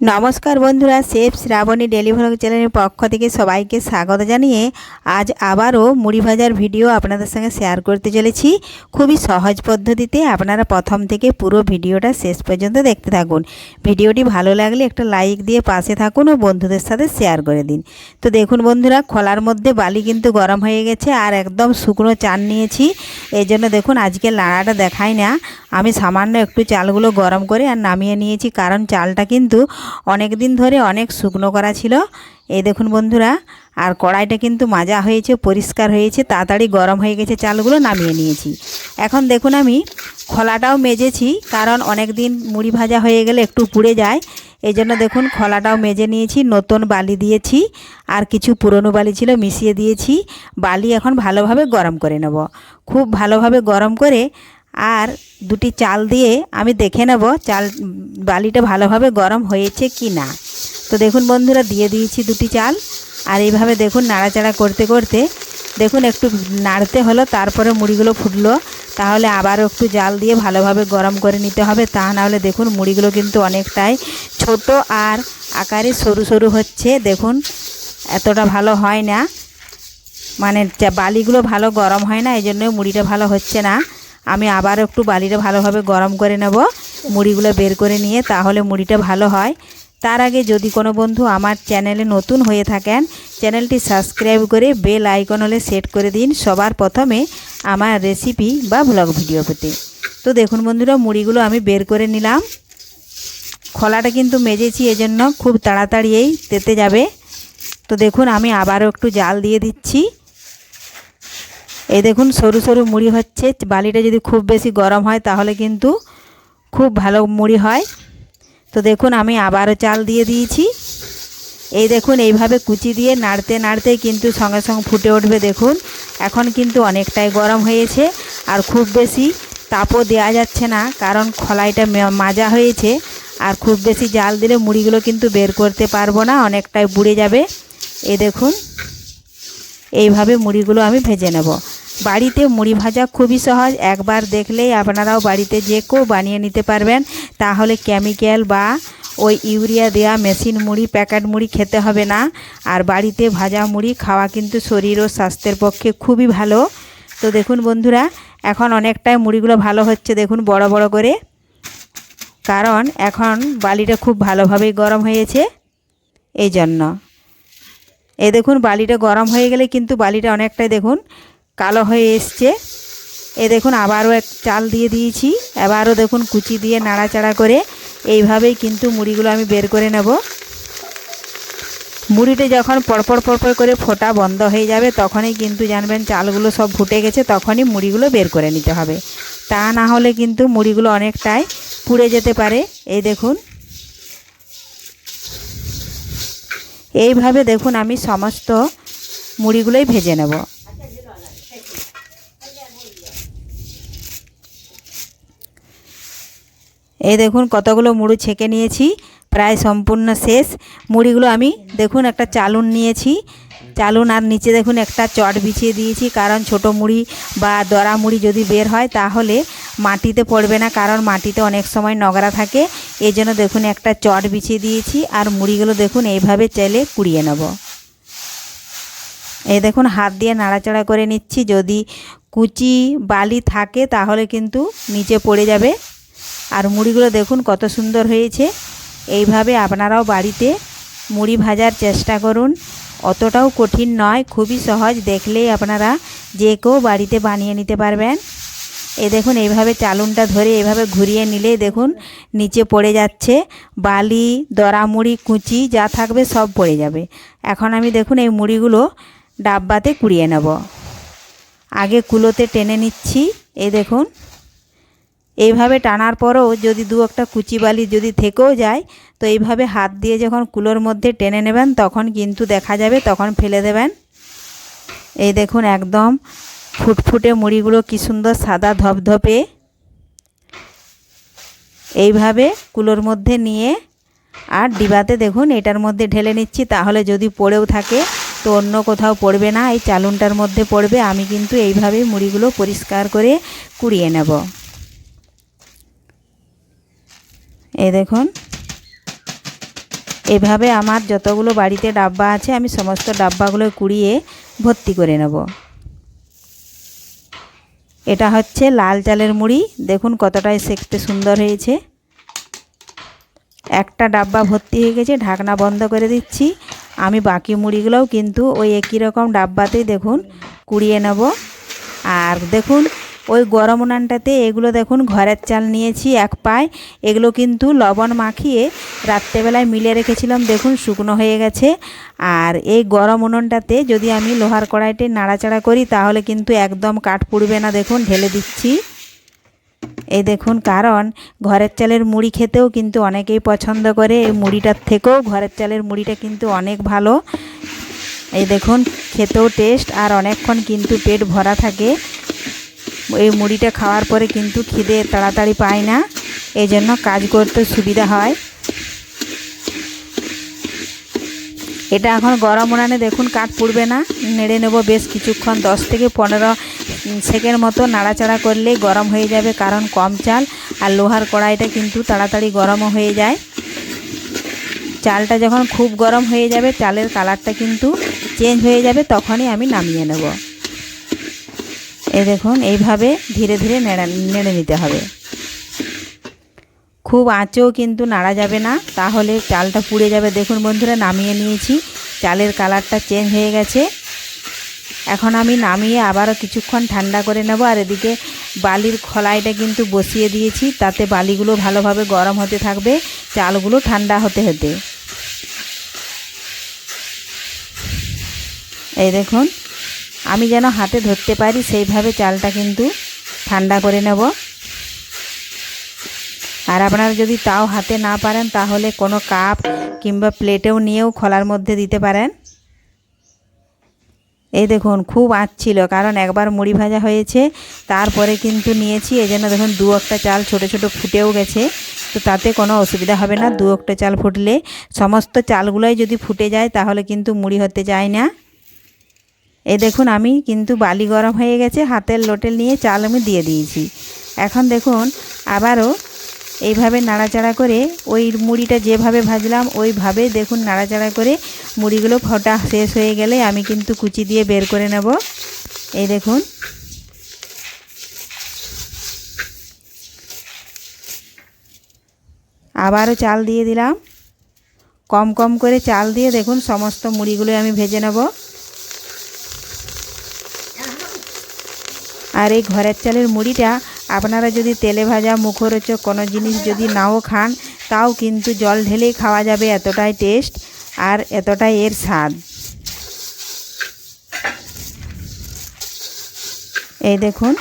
নমস্কার বন্ধুরা, chef Shrabani daily vlog চ্যানেলের পক্ষ থেকে সবাইকে স্বাগত জানিয়ে আজ আবারও মুড়ি ভাজার ভিডিও আপনাদের সঙ্গে শেয়ার করতে চলেছি। খুবই সহজ পদ্ধতিতে আপনারা প্রথম থেকে পুরো ভিডিওটা শেষ পর্যন্ত দেখতে থাকুন। ভিডিওটি ভালো লাগলে একটা লাইক দিয়ে পাশে থাকুন ও বন্ধুদের সাথে শেয়ার করে দিন। তো দেখুন বন্ধুরা, খোলার মধ্যে বালি কিন্তু গরম হয়ে গেছে আর একদম শুকনো চাল নিয়েছি। এই জন্য দেখুন আজকে লাড়াটা দেখাই না, আমি সামান্য একটু চালগুলো গরম করে আর নামিয়ে নিয়েছি, কারণ চালটা কিন্তু অনেক দিন ধরে অনেক শুকনো করা ছিল। এই দেখুন বন্ধুরা, আর কড়াইটা কিন্তু মাজা হয়েছে, পরিষ্কার হয়েছে, তাড়াতাড়ি গরম হয়ে গেছে, চালগুলো নামিয়ে নিয়েছি। এখন দেখুন আমি খোলাটাও মেজেছি, কারণ অনেক দিন মুড়ি ভাজা হয়ে গেলে একটু পুড়ে যায়। এই জন্য দেখুন খোলাটাও মেজে নিয়েছি, নতুন বালি দিয়েছি আর কিছু পুরনো বালি ছিল মিশিয়ে দিয়েছি। বালি এখন ভালোভাবে গরম করে নেব, খুব ভালোভাবে গরম করে আর দুটি চাল দিয়ে আমি দেখে নেব চাল বালিটা ভালোভাবে গরম হয়েছে কি না। তো দেখুন বন্ধুরা, দিয়ে দিয়েছি দুটি চাল আর এইভাবে দেখুন নাড়াচাড়া করতে করতে দেখুন একটু নাড়তে হলো, তারপরে মুড়িগুলো ফুটলো। তাহলে আবারও একটু জাল দিয়ে ভালোভাবে গরম করে নিতে হবে, তা নাহলে দেখুন মুড়িগুলো কিন্তু অনেকটাই ছোট আর আকারে সরু সরু হচ্ছে। দেখুন এতটা ভালো হয় না, মানে বালিগুলো ভালো গরম হয় না, এই জন্য মুড়িটা ভালো হচ্ছে না। আমি আবার একটু বালিটা ভালোভাবে গরম করে নেব, মুড়িগুলো বের করে নিয়ে, তাহলে মুড়িটা ভালো হয়। তার আগে যদি কোনো বন্ধু আমার চ্যানেলে নতুন হয়ে থাকেন, চ্যানেলটি সাবস্ক্রাইব করে বেল আইকন হলে সেট করে দিন সবার প্রথমে আমার রেসিপি বা ব্লগ ভিডিও পেতে। তো দেখুন বন্ধুরা, মুড়িগুলো আমি বের করে নিলাম। খোলাটা কিন্তু মেজেছি, এজন্য খুব তাড়াতাড়ি এই তেতে যাবে। তো দেখুন আমি আবারও একটু জাল দিয়ে দিচ্ছি। এই দেখুন সরু সরু মুড়ি হচ্ছে, বালিটা যদি খুব বেশি গরম হয় তাহলে কিন্তু খুব ভালো মুড়ি হয়। তো দেখুন আমি আবারও চাল দিয়ে দিয়েছি। এই দেখুন এইভাবে কুচি দিয়ে নাড়তে নাড়তে কিন্তু সঙ্গে সঙ্গে ফুটে উঠবে। দেখুন এখন কিন্তু অনেকটাই গরম হয়েছে আর খুব বেশি তাপও দেওয়া যাচ্ছে না, কারণ খোলাইটা মাজা হয়েছে। আর খুব বেশি জাল দিলে মুড়িগুলো কিন্তু বের করতে পারবো না, অনেকটাই পুড়ে যাবে। এই দেখুন এইভাবে মুড়িগুলো আমি ভেজে নেব। বাড়িতে মুড়ি ভাজা খুবই সহজ, একবার দেখলেই আপনারাও বাড়িতে যে কেউ বানিয়ে নিতে পারবেন। তাহলে কেমিক্যাল বা ওই ইউরিয়া দেওয়া মেশিন মুড়ি, প্যাকেট মুড়ি খেতে হবে না। আর বাড়িতে ভাজা মুড়ি খাওয়া কিন্তু শরীর ও স্বাস্থ্যের পক্ষে খুবই ভালো। তো দেখুন বন্ধুরা, এখন অনেকটাই মুড়িগুলো ভালো হচ্ছে, দেখুন বড় বড় করে, কারণ এখন বালিটা খুব ভালোভাবেই গরম হয়েছে এই জন্য। এই দেখুন বালিটা গরম হয়ে গেলে কিন্তু বালিটা অনেকটাই দেখুন কালো হয়ে এসছে। এই দেখুন আবারও এক চাল দিয়ে দিয়েছি, এবারও দেখুন কুচি দিয়ে নাড়াচাড়া করে এইভাবেই কিন্তু মুড়িগুলো আমি বের করে নেব। মুড়িটা যখন পরপর পরপর করে ফোটা বন্ধ হয়ে যাবে তখনই কিন্তু জানবেন চালগুলো সব ফুটে গেছে, তখনই মুড়িগুলো বের করে নিতে হবে। তা না হলে কিন্তু মুড়িগুলো অনেকটাই পুড়ে যেতে পারে। এই দেখুন এইভাবে দেখুন আমি সমস্ত মুড়িগুলোই ভেজে নেব। এই দেখুন কতগুলো মুড়ি ছেঁকে নিয়েছি, প্রায় সম্পূর্ণ শেষ। মুড়িগুলো আমি দেখুন একটা চালুন নিয়েছি, চালুন আর নিচে দেখুন একটা চট বিছিয়ে দিয়েছি, কারণ ছোট মুড়ি বা দরা মুড়ি যদি বের হয় তাহলে মাটিতে পড়বে না, কারণ মাটিতে অনেক সময় নোংরা থাকে। এই জন্য দেখুন একটা চট বিছিয়ে দিয়েছি আর মুড়িগুলো দেখুন এইভাবে চাইলে কুড়িয়ে নেব। এই দেখুন হাত দিয়ে নাড়াচাড়া করে নিচ্ছি, যদি কুচি বালি থাকে তাহলে কিন্তু নিচে পড়ে যাবে। আর মুড়িগুলো দেখুন কত সুন্দর হয়েছে। এইভাবে আপনারাও বাড়িতে মুড়ি ভাজার চেষ্টা করুন, অতটাও কঠিন নয়, খুবই সহজ, দেখলেই আপনারা যে কেউ বাড়িতে বানিয়ে নিতে পারবেন। এই দেখুন এইভাবে চালুনটা ধরে এইভাবে ঘুরিয়ে নিলেই দেখুন নিচে পড়ে যাচ্ছে, বালি দরা মুড়ি কুচি যা থাকবে সব পড়ে যাবে। এখন আমি দেখুন এই মুড়িগুলো ডাব্বাতে কুড়িয়ে নেব। আগে কুলোতে টেনে নিচ্ছি। এই দেখুন এইভাবে টানার পরেও যদি দু একটা কুচি বালি যদি থেকেও যায়, তো এইভাবে হাত দিয়ে যখন কুলোর মধ্যে টেনে নেবেন তখন কিন্তু দেখা যাবে, তখন ফেলে দেবেন। এই দেখুন একদম ফুটফুটে মুড়িগুলো কি সুন্দর সাদা ধপধপে। এইভাবে কুলোর মধ্যে নিয়ে আর ডিবাতে দেখুন এটার মধ্যে ঢেলে নিচ্ছি, তাহলে যদি পড়েও থাকে তো অন্য কোথাও পড়বে না, এই চালুনটার মধ্যে পড়বে। আমি কিন্তু এইভাবেই মুড়িগুলো পরিষ্কার করে কুড়িয়ে নেব। এই দেখুন এভাবে আমার যতগুলো বাড়িতে ডাব্বা আছে আমি সমস্ত ডাব্বাগুলো কুড়িয়ে ভর্তি করে নেব। এটা হচ্ছে লাল চালের মুড়ি, দেখুন কতটাই সেকতে সুন্দর হয়েছে। একটা ডাব্বা ভর্তি হয়ে গেছে, ঢাকনা বন্ধ করে দিচ্ছি। আমি বাকি মুড়িগুলোও কিন্তু ওই একই রকম ডাব্বাতেই দেখুন কুড়িয়ে নেব। আর দেখুন ওই গরম উনানটাতে এগুলো দেখুন ঘরের চাল নিয়েছি 1 পায়। এগুলো কিন্তু লবণ মাখিয়ে রাত্রেবেলায় মিলে রেখেছিলাম, দেখুন শুকনো হয়ে গেছে। আর এই গরম উনুনটাতে যদি আমি লোহার কড়াইতে নাড়াচাড়া করি তাহলে কিন্তু একদম কাঠ পুড়বে না। দেখুন ঢেলে দিচ্ছি। এই দেখুন, কারণ ঘরের চালের মুড়ি খেতেও কিন্তু অনেকেই পছন্দ করে। এই মুড়িটার থেকেও ঘরের চালের মুড়িটা কিন্তু অনেক ভালো। এই দেখুন খেতেও টেস্ট, আর অনেকক্ষণ কিন্তু পেট ভরা থাকে। এই মুড়িটা খাওয়ার পরে কিন্তু খিদে তাড়াতাড়ি পায় না, এই জন্য কাজ করতে সুবিধা হয়। এটা এখন গরম উনানে দেখুন কাঠ পুড়বে না। নেড়ে নেব বেশ কিছুক্ষণ, 10 থেকে 15 সেকেন্ড মতো নাড়াচাড়া করলেই গরম হয়ে যাবে, কারণ কম চাল আর লোহার কড়াইটা কিন্তু তাড়াতাড়ি গরমও হয়ে যায়। চালটা যখন খুব গরম হয়ে যাবে, চালের কালারটা কিন্তু চেঞ্জ হয়ে যাবে, তখনই আমি নামিয়ে নেব। এই দেখুন এইভাবে ধীরে ধীরে নেড়ে নিতে হবে। খুব আঁচেও কিন্তু নাড়া যাবে না, তাহলে চালটা পুড়ে যাবে। দেখুন বন্ধুরা, নামিয়ে নিয়েছি, চালের কালারটা চেঞ্জ হয়ে গেছে। এখন আমি নামিয়ে আবারও কিছুক্ষণ ঠান্ডা করে নেব। আর এদিকে বালির খোলাইটা কিন্তু বসিয়ে দিয়েছি, তাতে বালিগুলো ভালোভাবে গরম হতে থাকবে, চালগুলো ঠান্ডা হতে হতে। এই দেখুন আমি যেন হাতে ধরতে পারি সেইভাবে চালটা কিন্তু ঠান্ডা করে নেব। আর আপনারা যদি তাও হাতে না পারেন তাহলে কোনো কাপ কিংবা প্লেটেও নিয়েও খোলার মধ্যে দিতে পারেন। এই দেখুন খুব আঁচ ছিল, কারণ একবার মুড়ি ভাজা হয়েছে, তারপরে কিন্তু নিয়েছি। এই জন্য দেখুন 2-1টা চাল ছোট ছোট ফুটেও গেছে, তো তাতে কোনো অসুবিধা হবে না। 2-1টা চাল ফুটলে, সমস্ত চালগুলোই যদি ফুটে যায় তাহলে কিন্তু মুড়ি হতে যায় না। এই দেখুন আমি কিন্তু বালি গরম হয়ে গেছে, হাতের লোটেল নিয়ে চাল আমি দিয়ে দিয়েছি। এখন দেখুন আবারও এইভাবে নাড়াচাড়া করে ওই মুড়িটা যেভাবে ভাজলাম ওইভাবে দেখুন নাড়াচাড়া করে মুড়িগুলো ফোটা শেষ হয়ে গেলে আমি কিন্তু কুচি দিয়ে বের করে নেব। এই দেখুন আবারও চাল দিয়ে দিলাম, কম কম করে চাল দিয়ে দেখুন সমস্ত মুড়িগুলো আমি ভেজে নেব। আর এই ঘরের চালের মুড়িটা আপনারা যদি তেলে ভাজা মুখরোচক কোনো জিনিস যদি নাও খান, তাও কিন্তু জল ঢেলেই খাওয়া যাবে, এতটাই টেস্ট আর এতটাই এর স্বাদ। এই দেখুন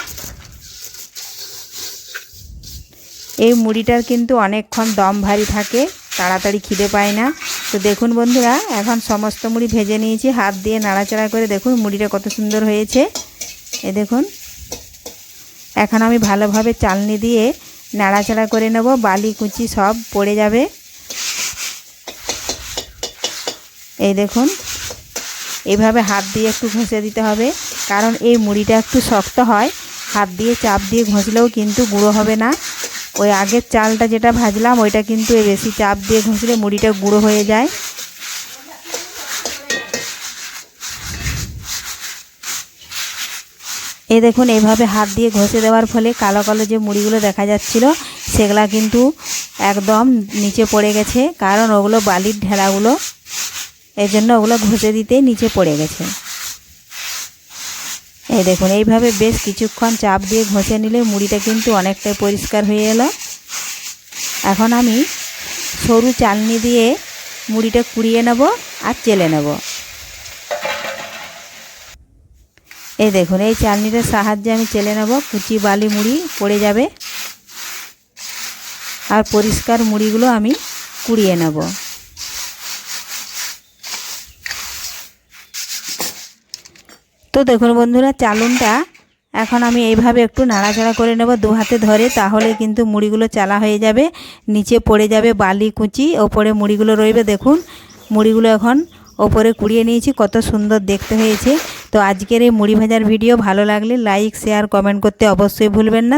এই মুড়িটার কিন্তু অনেকক্ষণ দম ভারী থাকে, তাড়াতাড়ি খিদে পায় না। তো দেখুন বন্ধুরা, এখন সমস্ত মুড়ি ভেজে নিয়েছি, হাত দিয়ে নাড়াচাড়া করে দেখুন মুড়িটা কত সুন্দর হয়েছে। এই দেখুন এখন আমি ভালোভাবে চালনি দিয়ে নাড়াচাড়া করে নেব, বালি কুচি সব পড়ে যাবে। এই দেখুন এইভাবে হাত দিয়ে একটু ঘষে দিতে হবে, কারণ এই মুড়িটা একটু শক্ত হয়, হাত দিয়ে চাপ দিয়ে ঘষলেও কিন্তু গুঁড়ো হবে না। ওই আগের চালটা যেটা ভাজলাম ওইটা কিন্তু বেশি চাপ দিয়ে ঘষলে মুড়িটা গুঁড়ো হয়ে যায়। এই দেখুন এইভাবে হাত দিয়ে ঘষে দেওয়ার ফলে কালো কালো যে মুড়িগুলো দেখা যাচ্ছিল সেগুলা কিন্তু একদম নিচে পড়ে গেছে, কারণ ওগুলো বালির ঢেলাগুলো, এই জন্য ওগুলো ঘষে দিতে নিচে পড়ে গেছে। এই দেখুন এইভাবে বেশ কিছুক্ষণ চাপ দিয়ে ঘষে নিলে মুড়িটা কিন্তু অনেকটাই পরিষ্কার হয়ে এলো। এখন আমি সরু চালনি দিয়ে মুড়িটা কুড়িয়ে নেব আর চেলে নেব। এই দেখুন এই চালনিটার সাহায্যে আমি চেলে নেব, কুচি বালি মুড়ি পড়ে যাবে আর পরিষ্কার মুড়িগুলো আমি কুড়িয়ে নেব। তো দেখুন বন্ধুরা, চালুনটা এখন আমি এইভাবে একটু নাড়াচাড়া করে নেব 2 হাতে ধরে, তাহলে কিন্তু মুড়িগুলো চালা হয়ে যাবে, নিচে পড়ে যাবে বালি কুচি, ওপরে মুড়িগুলো রইবে। দেখুন মুড়িগুলো এখন ওপরে কুড়িয়ে নিয়েছি, কত সুন্দর দেখতে হয়েছে। তো আজকের এই মুড়ি ভাজার ভিডিও ভালো লাগলে লাইক শেয়ার কমেন্ট করতে অবশ্যই ভুলবেন না।